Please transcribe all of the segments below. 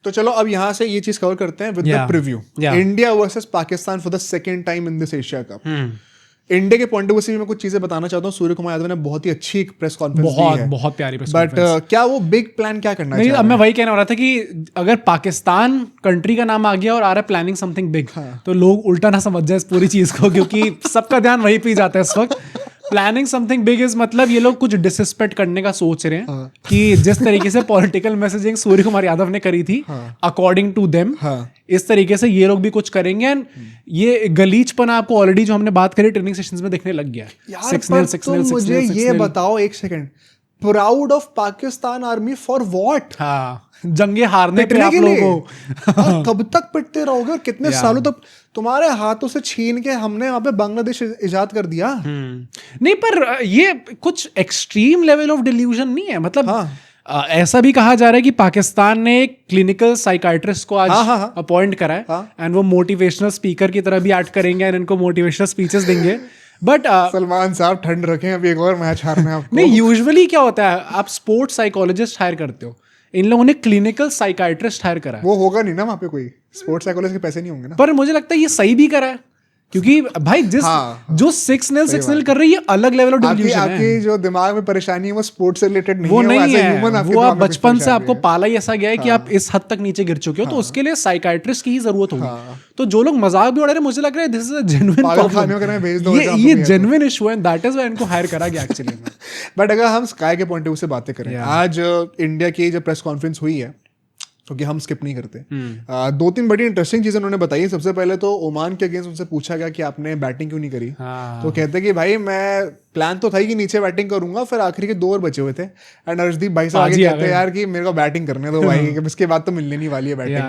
तो चलो अब यहाँ से ये चीज कवर करते हैं with the preview. India versus Pakistan for the second time in this Asia cup. India के पॉइंट ऑफ व्यू से भी मैं कुछ चीजें बताना चाहता हूँ। सूर्य कुमार यादव ने बहुत ही अच्छी एक प्रेस कॉन्फ्रेंस दी है, बहुत प्यारी प्रेस बट क्या वो बिग प्लान क्या करना नहीं, चाहिए? अब मैं वही कहने वाला था कि अगर पाकिस्तान कंट्री का नाम आ गया और आ रहा है प्लानिंग समथिंग बिग, तो लोग उल्टा ना समझ जाए इस पूरी चीज को, क्योंकि सबका ध्यान वही पे जाता है इस वक्त। प्लानिंग समथिंग बिग इज मतलब ये लोग कुछ डिसरिस्पेक्ट करने का सोच रहे हैं कि जिस तरीके से पॉलिटिकल मैसेजिंग सूर्य कुमार यादव ने करी थी अकॉर्डिंग टू देम, इस तरीके से ये लोग भी कुछ करेंगे। एंड ये गलीचपन आपको ऑलरेडी जो हमने बात करी ट्रेनिंग सेशंस में दिखने लग गया है। 6-0 मुझे ये बताओ एक second, proud of Pakistan army for what? हाँ, जंगे हारने पे आप लोगों को कब तक पिटते रहोगे और कितने सालों तक? तुम्हारे हाथों से छीन के हमने वहां पे बांग्लादेश इजाद कर दिया। नहीं, पर ये कुछ एक्सट्रीम लेवल ऑफ डिल्यूजन नहीं है। मतलब ऐसा भी कहा जा रहा है कि पाकिस्तान ने एक क्लिनिकल साइकाइट्रिस्ट को आज अपॉइंट करा है एंड वो मोटिवेशनल स्पीकर की तरह भी एक्ट करेंगे एंड इनको मोटिवेशनल स्पीचेस देंगे। बट सलमान साहब ठंड रखें, अभी एक और मैच हारना है आपको। नहीं, यूजुअली क्या होता है, आप स्पोर्ट्स साइकोलॉजिस्ट हायर करते हो, इन लोगों ने क्लिनिकल साइकाइट्रिस्ट हायर करा है। वो होगा नहीं ना वहाँ पे, कोई स्पोर्ट्स साइकोलॉजिस्ट के पैसे नहीं होंगे ना। पर मुझे लगता है ये सही भी करा है, क्योंकि भाई जो 6-0 कर रही है अलग लेवल ऑफ डिल्यूजन है। आपकी जो दिमाग में परेशानी है वो स्पोर्ट्स से रिलेटेड नहीं है, वो नहीं है, वो आप दिमाग बचपन से आपको पाला ही ऐसा गया है कि आप इस हद तक नीचे गिर चुके हो, तो उसके लिए साइकाइट्रिस्ट की ही जरूरत होगी। तो जो लोग मजाक भी उड़ा रहे, मुझे लग रहा है दिस इज अ जेन्युइन ये जेन्युइन इशू है, दैट इज व्हाई इनको हायर करा गया एक्चुअली में। बट अगर हम स्काई के पॉइंट ऑफ व्यू से बातें करें, आज इंडिया की जो प्रेस कॉन्फ्रेंस हुई है, क्योंकि हम स्किप नहीं करते, 2-3 बड़ी इंटरेस्टिंग चीजें उन्होंने बताई। सबसे पहले तो ओमान के अगेंस्ट उनसे पूछा गया कि आपने बैटिंग क्यों नहीं करी। तो कहते कि भाई मैं प्लान तो था ही कि नीचे बैटिंग करूंगा, फिर आखिरी के 2 ओवर बचे हुए थे एंड अर्शदीप भाई साहब आगे कहते हैं यार कि मेरे को बैटिंग करने दो भाई, इसके बाद तो मिलने नहीं वाली है बैटिंग।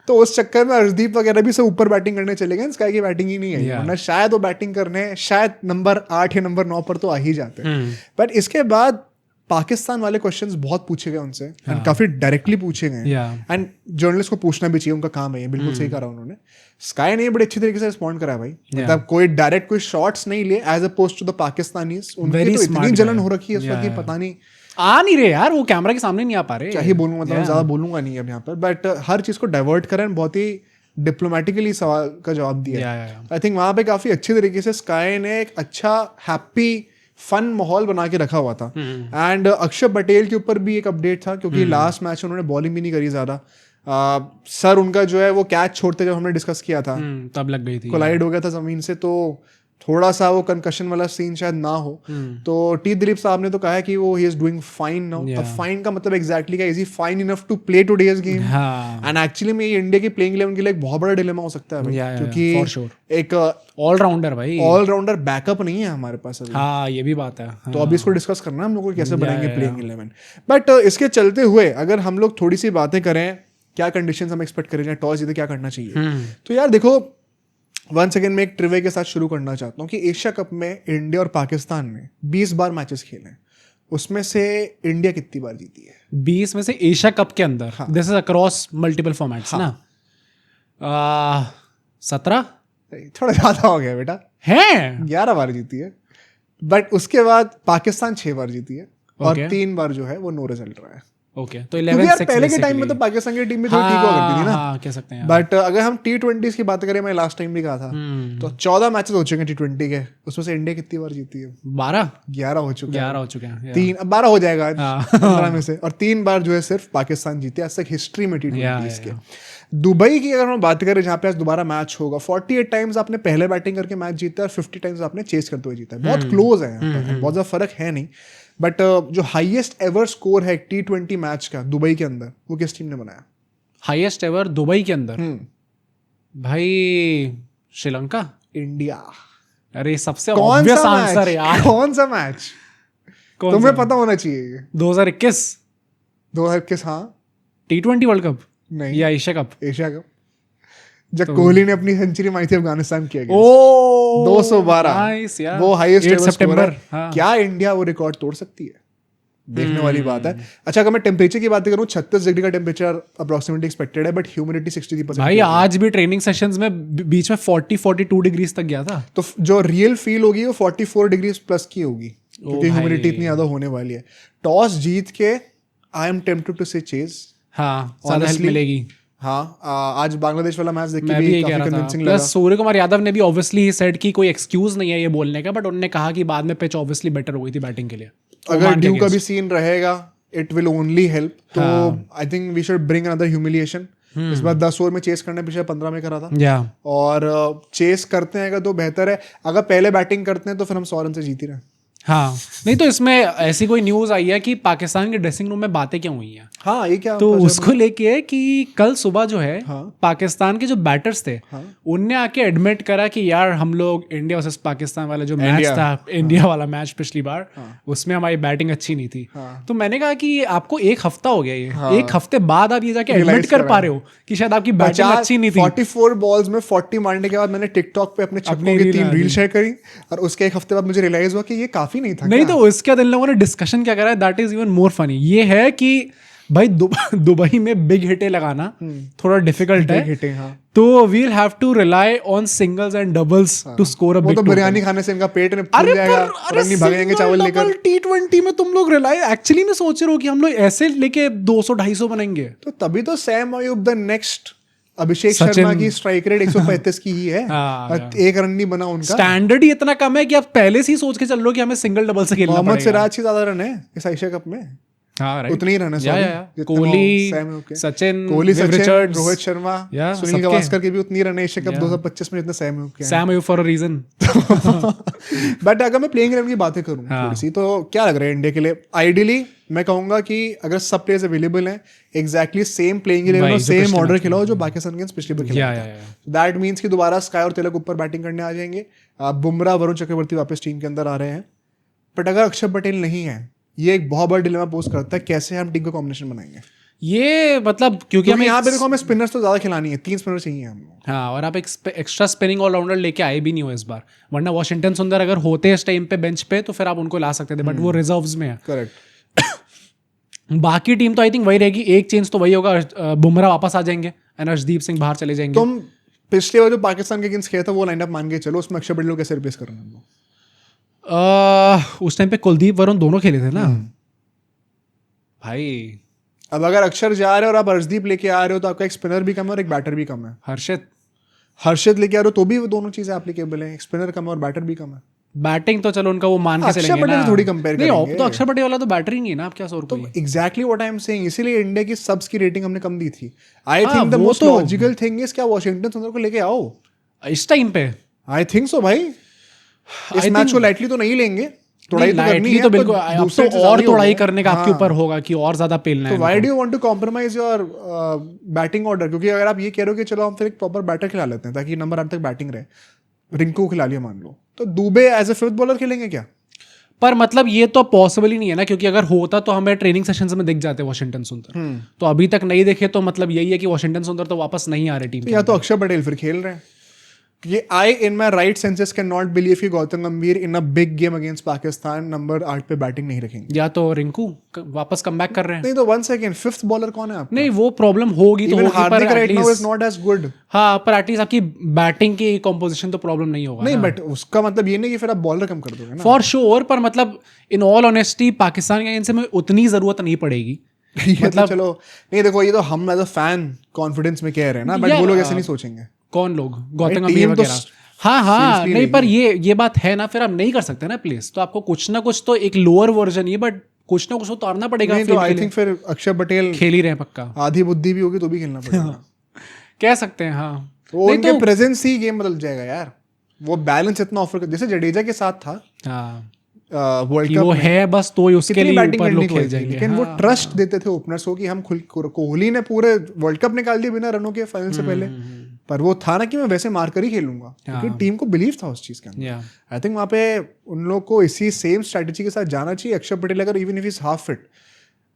तो उस चक्कर में अर्शदीप वगैरह भी सब ऊपर बैटिंग करने चले गए, स्काई की बैटिंग ही नहीं आई, वरना शायद वो बैटिंग करने शायद नंबर 8 या नंबर 9 पर तो आ ही जाते हैं। बट इसके बाद पाकिस्तान वाले क्वेश्चंस बहुत पूछे गए उनसे एंड काफी डायरेक्टली पूछे गए एंड जर्नलिस्ट को पूछना भी चाहिए, उनका काम है ये, बिल्कुल सही करा उन्होंने। स्काई ने बड़े अच्छी तरीके से रिस्पॉन्ड करा भाई, मतलब कोई डायरेक्ट कोई शॉट्स नहीं लिए as opposed to the Pakistanis. उनकी तो इतनी जलन हो रखी है इस वक्त, पता नहीं आ नहीं रहे यार, वो कैमरा के सामने नहीं आ पा रहे। क्या ही बोलूं, मतलब ज्यादा बोलूंगा नहीं अब यहाँ पर, बट हर चीज को डाइवर्ट करें, बहुत ही डिप्लोमेटिकली सवाल का जवाब दिया। आई थिंक वहां पे काफी अच्छी तरीके से स्काई ने एक अच्छा हैप्पी फन माहौल बना के रखा हुआ था। एंड अक्षर पटेल के ऊपर भी एक अपडेट था, क्योंकि लास्ट मैच उन्होंने बॉलिंग भी नहीं करी ज्यादा। सर उनका जो है वो कैच छोड़ते जब हमने डिस्कस किया था तब लग गई थी, कोलाइड हो गया था जमीन से, तो थोड़ा सा वो कंकशन वाला सीन शायद ना हो। तो टी दिलीप साहब ने तो कहा है कि वो he is doing fine now. अब फाइन का मतलब एग्जैक्टली क्या, is he fine enough to play today's game? And actually में ये इंडिया की प्लेइंग 11 के लिए एक बहुत बड़ा डिलेमा हो सकता है भाई, क्योंकि एक ऑलराउंडर भाई, ऑलराउंडर बैकअप नहीं है हमारे पास अभी। हाँ, ये भी बात है। तो अभी इसको डिस्कस करना है हम लोग को, कैसे बनाएंगे प्लेइंग 11। बट इसके चलते हुए अगर हम लोग थोड़ी सी बातें करें, क्या कंडीशंस हम एक्सपेक्ट करेंगे, टॉस जीते क्या करना चाहिए, तो यार देखो वन सेकेंड में एक ट्रिवे के साथ शुरू करना चाहता हूँ कि एशिया कप में इंडिया और पाकिस्तान ने 20 बार मैचेस खेले, उसमें से इंडिया कितनी बार जीती है? 20 में से एशिया कप के अंदर, this is across multiple formats ना, 17 थोड़ा ज्यादा हो गया बेटा, है 11 बार जीती है। बट उसके बाद पाकिस्तान 6 बार जीती है और 3 बार जो है वो नो रिजल्ट रहा है। ओके, तो 11-6 पहले के टाइम में तो पाकिस्तान की टीम में थोड़ी ठीक हुआ करती थी ना, कह सकते हैं। बट अगर हम T20 की बात करें, मैं लास्ट टाइम भी कहा था, तो 14 मैचेस हो चुके हैं T20 के, उसमें से इंडिया कितनी बार जीती है? 11 हो चुके हैं। 3 अब 12 हो जाएगा 15 में से, और 3 बार जो है सिर्फ पाकिस्तान जीती है आज तक हिस्ट्री में T20 के। दुबई की अगर हम बात करें, जहाँ पे आज दोबारा मैच होगा, 48 टाइम्स आपने पहले बैटिंग करके मैच जीता है और 50 टाइम्स आपने चेस करते हुए जीता है। बहुत क्लोज है, बहुत ज्यादा फर्क है नहीं। बट जो हाईएस्ट एवर स्कोर है T20 मैच का दुबई के अंदर, वो किस टीम ने बनाया? हाईएस्ट एवर दुबई के अंदर भाई श्रीलंका, इंडिया। अरे सबसे ऑब्वियस आंसर है यार। कौन सा मैच तुम्हें पता होना चाहिए? 2021 हाँ। T20 वर्ल्ड कप नहीं, या एशिया कप जब कोहली ने अपनी सेंचुरी मारी थी अफगानिस्तान की, 212 वो हाईएस्ट एवर स्कोर है। क्या इंडिया वो रिकॉर्ड तोड़ सकती है? देखने वाली बात है। अच्छा, अगर मैं टेम्परेचर की बात करूं, 36 डिग्री का टेम्परेचर अप्रोक्सीमेटली एक्सपेक्टेड है, बट ह्यूमिडिटी 63%। भाई आज भी ट्रेनिंग सेशंस में बीच में 40-42 डिग्रीज तक गया था। तो जो रियल फील होगी वो 44 डिग्री प्लस की होगी, क्योंकि ह्यूमिडिटी इतनी ज्यादा होने वाली है। टॉस जीत के आई एम टेम्प्टेड टू से चेज, हाँ, ज्यादा हेल्प मिलेगी। हाँ आज बांग्लादेश वाला मैच देख के मैं भी भी ये कह काफी रहा था। कन्विंसिंग लगा। प्लस सूर्य कुमार यादव ने भी ऑब्वियसली सेड कि कोई एक्सक्यूज नहीं है ये बोलने का, बट उन्होंने कहा कि बाद में पिच ऑब्वियसली बेटर हो गई थी बैटिंग के लिए। अगर ओमान के ड्यू का भी against। सीन रहेगा इट विल ओनली हेल्प। तो I think we should bring another humiliation. इस बार 10 ओवर में चेस करने पिछले 15 में करा था, या और चेस करते हैं अगर तो बेहतर है। अगर पहले बैटिंग करते हैं तो फिर हम 100 रन से जीत ही रहे हैं। हाँ, नहीं तो इसमें ऐसी कोई न्यूज आई है कि पाकिस्तान के ड्रेसिंग रूम में बातें क्यों हुई हैं, हाँ ये क्या तो उसको लेके है कि कल सुबह जो है हाँ। पाकिस्तान के जो बैटर्स थे हाँ। उनने आके एडमिट करा कि यार हम लोग इंडिया वर्सेस पाकिस्तान वाला जो मैच इंडिया। था, इंडिया वाला मैच पिछली बार, उसमें हमारी बैटिंग अच्छी नहीं थी। हाँ। तो मैंने कहा कि आपको एक हफ्ता हो गया, ये एक हफ्ते बाद आप ये जाके एडमिट कर पा रहे हो कि शायद आपकी बैटिंग अच्छी नहीं थी। 44 बॉल्स में 40 मारने के बाद मैंने टिकटॉक पे अपने छक्कों की 3 रील शेयर करी, और उसके एक हफ्ते बाद मुझे रियलाइज हुआ कि ये काफी नहीं था। नहीं तो इसके बाद इन लोगों ने डिस्कशन क्या करा है, that is even more funny. ये है कि भाई दुबई में बिग हिटें लगाना थोड़ा डिफिकल्ट है, हिटें, हाँ। तो we'll have to rely on singles and doubles to score a वो बिग तो टोटल। बिरयानी खाने से इनका पेट में फूल जाएगा और नहीं भागेंगे चावल लेकर। T20 में तुम लोग रिलाई एक्चुअली में सोच रहे हो कि हम लोग ऐसे लेके 200-250 बनाएंगे। तो तभी तो सैम अयूब द नेक्स्ट अभिषेक सचिन। शर्मा की स्ट्राइक रेट 135 की ही है। हाँ, और 1 रन नहीं बना उनका। स्टैंडर्ड ही इतना कम है कि आप पहले से ही सोच के चल लो कि हमें सिंगल डबल से खेलना मोहम्मद पड़ेगा। सिराज की ज्यादा रन है इस एशिया कप में। हाँ, right. उतनी ही रन है, या, sorry, या, जितने कोहली, सैम अयूब के। सचिन, कोहली, विव सचिन, रिचर्ड्स, रोहित शर्मा, या, सुनील सबके। गावस्कर की भी उतनी रन है एशिया कप 2025 में जितने सैम अयूब के हैं। Saim Ayub for a reason. But अगर मैं प्लेइंग 11 की बातें करूं थोड़ी सी, तो क्या लग रहा है इंडिया के लिए? आइडियली मैं कहूंगा कि अगर सब प्लेयर्स अवेलेबल हैं, एग्जैक्टली सेम प्लेइंग 11 और सेम ऑर्डर खिलाओ जो पाकिस्तान के पिछली बार खेला था। दैट मींस कि दोबारा स्काई और तिलक ऊपर बैटिंग करने आ जाएंगे। बुमराह, वरुण चक्रवर्ती वापस टीम के अंदर आ रहे हैं। बट अगर अक्षर पटेल नहीं है, ये एक बहुत बड़ा डिलेमा पोस्ट करता है, कैसे हम टीम का कॉम्बिनेशन बनाएंगे? ये मतलब क्योंकि हमें यहाँ पे देखो, हमें स्पिनर्स तो ज्यादा खिलानी है, 3 स्पिनर चाहिए हमको। हाँ, और आप एक एक्स्ट्रा स्पिनिंग ऑलराउंडर लेके आए भी नहीं हो इस बार, वरना वॉशिंगटन सुंदर अगर होते इस टाइम पे बेंच पे तो फिर आप उनको ला सकते थे, बट वो रिजर्व्स में है। करेक्ट। बाकी टीम तो आई थिंक वही रहेगी। एक चेंज तो वही होगा, बुमराह वापस आ जाएंगे एंड अर्शदीप सिंह बाहर चले जाएंगे। तुम पिछले बार जो पाकिस्तान के अगेंस्ट खेला था वो लाइनअप मान के चलो, उसमें अक्षर पटेल को कैसे रिप्लेस करना है? उस टाइम पे कुलदीप वरुण दोनों खेले थे ना भाई। अब अगर अक्षर जा रहे हो और आप अर्शदीप लेके आ रहे हो, तो आपका एक स्पिनर भी कम है और एक बैटर भी कम है। हर्षित लेके आ रहे हो तो भी वो दोनों चीजें एप्लीकेबल हैं, एक स्पिनर कम है और बैटर भी कम है। बैटिंग तो चलो उनका वो मान के अक्षर चलेंगे पटेल ना, थोड़ी कंपेयर करेंगे। तो अक्षर पटेल वाला तो बैटर ही नहीं है ना, आप क्या सोच रहे हो? Exactly what I am saying, इसीलिए इंडिया की सबस की रेटिंग हमने कम दी थी। आई हाँ, थिंक द वो मोस्ट तो- लॉजिकल थिंग इज क्या वॉशिंगटन सुंदर को लेके आओ इस टाइम पे। आई थिंक सो भाई। इस I मैच think- को लाइटली तो नहीं लेंगे, थोड़ाई तो करनी लाइटली है। तो बिल्कुल, अब दूसरे तो से और ज्यादा थोड़ाई होगा। करने का आपके हाँ। ऊपर होगा कि और ज्यादा पेलना तो है। Why do you want to compromise your batting order? क्योंकि अगर आप ये कह रहे हो कि चलो हम फिर एक प्रॉपर बैटर खिला लेते हैं ताकि नंबर आने तक बैटिंग रहे, रिंकू को खिला लिया मान लो, तो Dube as a fifth bowler खेलेंगे क्या? पर मतलब ये तो पॉसिबल ही नहीं है ना, क्योंकि अगर होता तो हमें ट्रेनिंग सेशंस में दिख जाते वॉशिंगटन सुंदर। तो अभी तक नहीं देखे, तो मतलब यही है कि वॉशिंगटन सुंदर तो वापस नहीं आ रहे टीम तो या तो अक्षर पटेल फिर खेल रहे हैं। ये I in my right senses can not believe कि Gautam Gambhir in a big game against Pakistan number 8 पे बैटिंग नहीं रखेंगे। या तो रिंकू वापस कम बैक कर रहे हैं। नहीं तो 1 सेकंड, फिफ्थ बॉलर कौन है आपका? नहीं, वो प्रॉब्लम होगी तो Even होगी, हार्दिक पर right now at least is not as good। हाँ, पर एटलीस्ट आपकी बैटिंग की कॉम्पोजिशन तो प्रॉब्लम नहीं होगा नहीं, ना। बट उसका मतलब ये नहीं कि फिर आप बॉलर कम कर दोगे ना। फॉर श्योर, पर मतलब इन ऑल ऑनेस्टी पाकिस्तान के इनसे में उतनी जरूरत नहीं पड़ेगी। मतलब चलो, नहीं देखो, ये तो हम एज अ फैन कॉन्फिडेंस में कह रहे हैं ना, बट वो लोग ऐसे नहीं सोचेंगे। कौन लोग? गौतम भाई, गंभीर team तो वगैरह। हाँ seriously नहीं, पर ये बात है ना, फिर आप नहीं कर सकते ना प्लेस, तो आपको कुछ ना कुछ तो एक लोअर वर्जन ही, बट कुछ ना कुछ तो उतारना पड़ेगा। नहीं तो आई थिंक फिर अक्षर पटेल खेल ही रहे हैं पक्का, आधी बुद्धि भी होगी तो भी खेलना पड़ेगा। कह सकते हैं। हाँ, वो उनके प्रेजेंस ही गेम बदल जाएगा यार। वो बैलेंस इतना ऑफर कर, जैसे जडेजा के साथ था वर्ल्ड कप वो में, है बस, तो उसके लिए बैटिंग ऊपर करनी लोग खेल जाएंगे। लेकिन वो ट्रस्ट देते थे ओपनर्स को कि हम कोहली ने पूरे वर्ल्ड कप निकाल दिया बिना रनों के फाइनल से पहले, पर वो था ना कि मैं वैसे मारकर ही खेलूंगा, क्योंकि टीम को बिलीव था उस चीज के अंदर। आई थिंक वहाँ पे उन लोग को इसी सेम स्ट्रेटेजी के साथ जाना चाहिए। अक्षर पटेल अगर even if is half fit,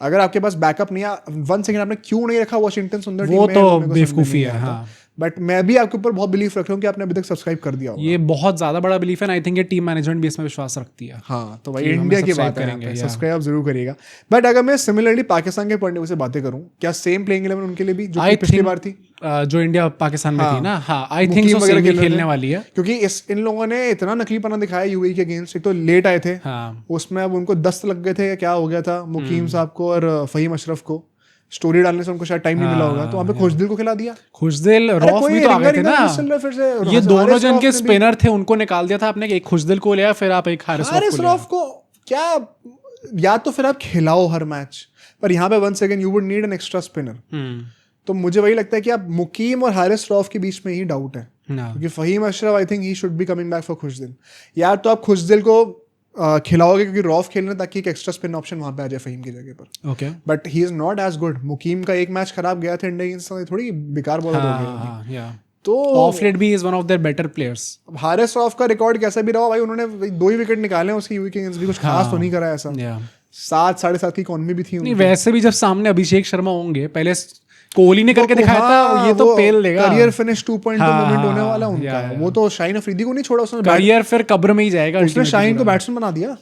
अगर आपके पास बैकअप नहीं है, 1 सेकंड आपने क्यों नहीं रखा वॉशिंगटन सुंदर टीम में, वो तो बेवकूफी है। हाँ, बट मैं भी आपके ऊपर बहुत बिलीफ रख रहा हूँ कि आपने अभी तक सब्सक्राइब कर दिया होगा। ये बहुत ज्यादा बड़ा बिलीफ है, आई थिंक ये टीम मैनेजमेंट भी इसमें विश्वास रखती है। हाँ, तो भाई इंडिया की बात है, सब्सक्राइब जरूर करिएगा। बट अगर मैं सिमिलरली पाकिस्तान के पॉइंट ऑफ व्यू से बातें करूं, क्या सेम प्लेइंग 11 उनके लिए भी जो पिछली बार थी, जो इंडिया पाकिस्तान में थी ना? हाँ, आई थिंक सो सेम खेलने वाली है, क्योंकि इन लोगों ने इतना नकलीपना दिखाया यूएई के अगेंस्ट। एक तो लेट आए थे, हाँ, उसमें अब उनको 10 लग गए थे, क्या हो गया था मुकीम साहब को और फहीम अशरफ को, स्टोरी डालने से उनको शायद टाइम नहीं मिला होगा, तो वहाँ पे खुशदिल को खिला दिया। खुशदिल रॉफ भी तो आ गए थे ना, फिर से ये दोनों जन के स्पिनर थे, उनको निकाल दिया था आपने, एक खुशदिल को लिया फिर आप एक हारिस रॉफ को। क्या, या तो फिर आप खिलाओ हर मैच, पर यहाँ पे once again you would need an extra spinner. तो मुझे वही लगता है कि आप मुकीम और हारिस रॉफ के बीच में ही डाउट है, क्योंकि Faheem Ashraf I think he should be coming back for Khushdil. यार तो आप खुशदिल को खिलाओगे क्योंकि रॉफ खेलने, ताकि एक एक्स्ट्रा स्पिन ऑप्शन वहां पे आ जाए फहीम की जगह पर। Okay, but he is not as good. Muqeem का एक मैच खराब गया था इंडिया अगेंस्ट, थोड़ी बेकार बॉलर हो गया, तो ऑफ लेट भी is one of their better players. Haris rough का रिकॉर्ड कैसा भी रहा भाई, उन्होंने 2 ही विकेट निकाले उसकी यूवी के अगेंस्ट भी, कुछ खास तो नहीं करा ऐसा। 7 साढ़े 7 की इकॉनमी भी थी नहीं, वैसे भी जब सामने अभिषेक शर्मा होंगे, पहले कोहली ने करके दिखाया था, ये तो पेल देगा। करियर फिनिश 2.2 मोमेंट होने वाला उनका, वो तो शाहीन अफरीदी को नहीं छोड़ा उसने, करियर फिर कब्र में ही जाएगा। उसने शाहीन को बैट्समैन बना दिया,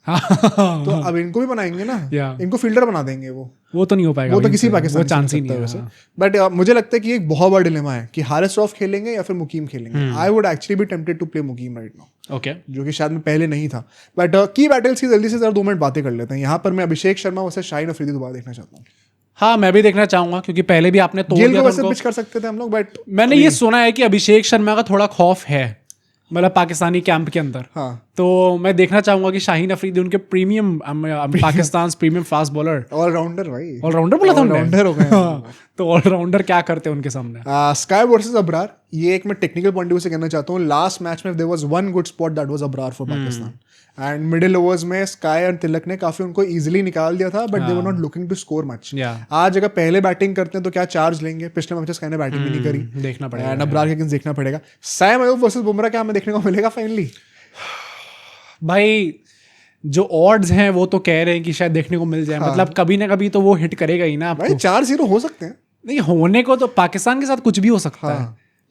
तो अब इनको भी बनाएंगे ना, इनको फील्डर बना देंगे। वो तो नहीं हो पाएगा, वो तो किसी पाकिस्तान चांस ही नहीं है वैसे। बट मुझे लगता है कि एक बहुत बड़ा डिलेमा है कि हारिस रॉफ खेलेंगे या फिर मुकीम खेलेंगे। I would actually be tempted to play Muqeem right now, okay, जो कि शायद में पहले नहीं था। बट की बैटल्स की जल्दी से 2 मिनट बातें कर लेते हैं। यहाँ पर मैं अभिषेक शर्मा वैसे शाहीन अफरीदी दोबारा देखना चाहता हूँ। हाँ, मैं भी देखना चाहूंगा, क्योंकि पहले भी आपने तोड़ दिया था वैसे पिच कर सकते थे हम लोग, बट मैंने ये सुना है कि अभिषेक शर्मा का थोड़ा खौफ है, मतलब पाकिस्तानी कैंप के अंदर। हाँ, तो मैं देखना चाहूंगा कि शाहीन अफरीदी उनके premium Pakistan premium fast bowler, allrounder भाई, ऑलराउंडर बोला था ऑलराउंडर हो गए। तो ऑलराउंडर क्या करते हैं उनके सामने। स्काई वर्सेस अबरार, ये एक मैं टेक्निकल पॉइंट ऑफ व्यू से कहना चाहता हूँ। लास्ट मैच में there was one good spot, that was Abrar for Pakistan, and middle overs में स्काई और तिलक ने काफी उनको इजीली निकाल दिया था, but they were not looking to score much. आज अगर पहले बैटिंग करते हैं तो क्या चार्ज लेंगे, पिछले मैच स्काई ने बैटिंग भी नहीं करी, देखना पड़ेगा, एंड अबरार के अगेंस्ट देखना पड़ेगा। सैम अयूब वर्सेस बुमराह क्या हमें देखने को मिलेगा फाइनली? भाई जो ऑड्स हैं वो तो कह रहे हैं कि शायद देखने को मिल जाए, मतलब कभी ना कभी तो वो हिट करेगा ही ना आपको। भाई 4-0 हो सकते हैं, नहीं होने को तो पाकिस्तान के साथ कुछ भी हो सकता है,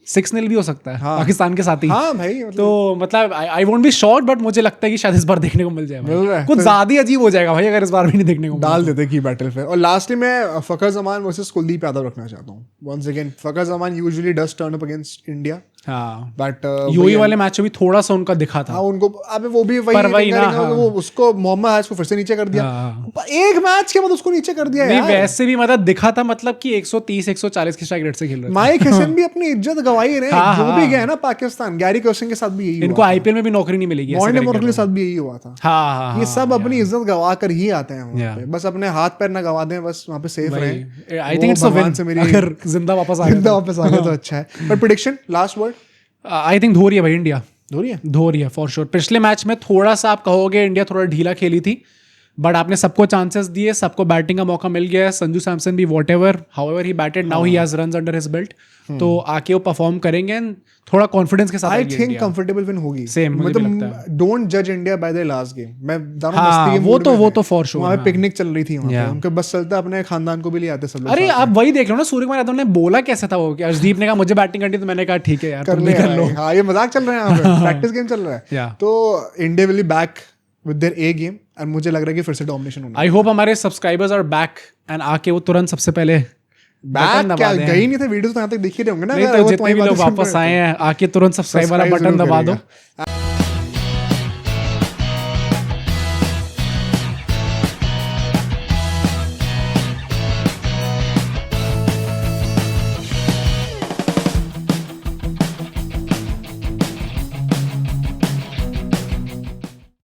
6-0 भी हो सकता है पाकिस्तान के साथ ही। हाँ भाई, तो मतलब I won't be shocked, but मुझे लगता है कि शायद इस बार देखने को मिल जाए। कुछ ज्यादा ही अजीब हो जाएगा भाई अगर इस बार भी नहीं देखने को डाल देते की बैटल पे। और लास्टली मैं फखर जमान वर्सेस कुलदीप यादव रखना चाहता हूँ। Once again Fakhar Zaman usually does turn up against India, हाँ, बट यूएई वाले मैच में भी थोड़ा सा उनका दिखा था। हाँ, उनको अबे वो भी वही ना, वो उसको मोहम्मद हारिस को फिर से नीचे कर दिया, एक मैच के बाद उसको नीचे कर दिया। नहीं वैसे भी मतलब दिखा था, मतलब कि 130-140 की स्ट्राइक रेट से खेल रहे थे। माइक हसन भी अपनी इज्जत गवाई रहे, जो भी गया ना पाकिस्तान, गैरी कर्सन के साथ भी यही हुआ। इनको आईपीएल में भी नौकरी नहीं मिलेगी, मॉर्निंग मोर्कल के साथ भी यही हुआ था। हाँ, ये सब अपनी इज्जत गवा कर ही आते हैं वहाँ पे, बस अपने हाथ पैर ना गवा दें, बस वहाँ पे सेफ रहे। I think it's a win से मेरी अगर जिंदा वापस आ गए तो अच्छा है। पर prediction, last word, I think धो रही है भाई इंडिया, धो रही है फॉर श्योर। पिछले मैच में थोड़ा सा आप कहोगे इंडिया थोड़ा ढीला खेली थी, बट आपने सबको चांसेस दिए, सबको बैटिंग का मौका मिल गया है। संजू सैमसन भी whatever however he batted, now he has runs under his belt, तो आके वो परफॉर्म करेंगे, थोड़ा कॉन्फिडेंस के साथ। आई थिंक कंफर्टेबल विन होगी। सेम मतलब डोंट जज India by there last game. मैं वो तो फॉर श्योर, वहां पे पिकनिक चल रही थी वहां पे, उनके बस चलता, अपने खानदान को भी ले आते सब लोग। अरे आप वही देख लो ना, सूर्य कुमार यादव ने बोला कैसा था वो, कि अर्शदीप ने कहा मुझे बैटिंग करनी, तो मैंने कहा ठीक है यार कर लो। हाँ, ये मजाक चल रहा है यहाँ पे, प्रैक्टिस गेम चल रहा है। तो India will be back with their A game, and मुझे लग रहा है कि फिर से डोमिनेशन होना। आई होप हमारे सब्सक्राइबर्स आर बैक एंड आके वो तुरंत सबसे पहले बैक क्या गई नहीं थे, वीडियो तो यहाँ तक दिख ही रहे होंगे ना। नहीं तो जितने भी लोग वापस आए हैं आके तुरंत सब्सक्राइब वाला बटन दबा दो।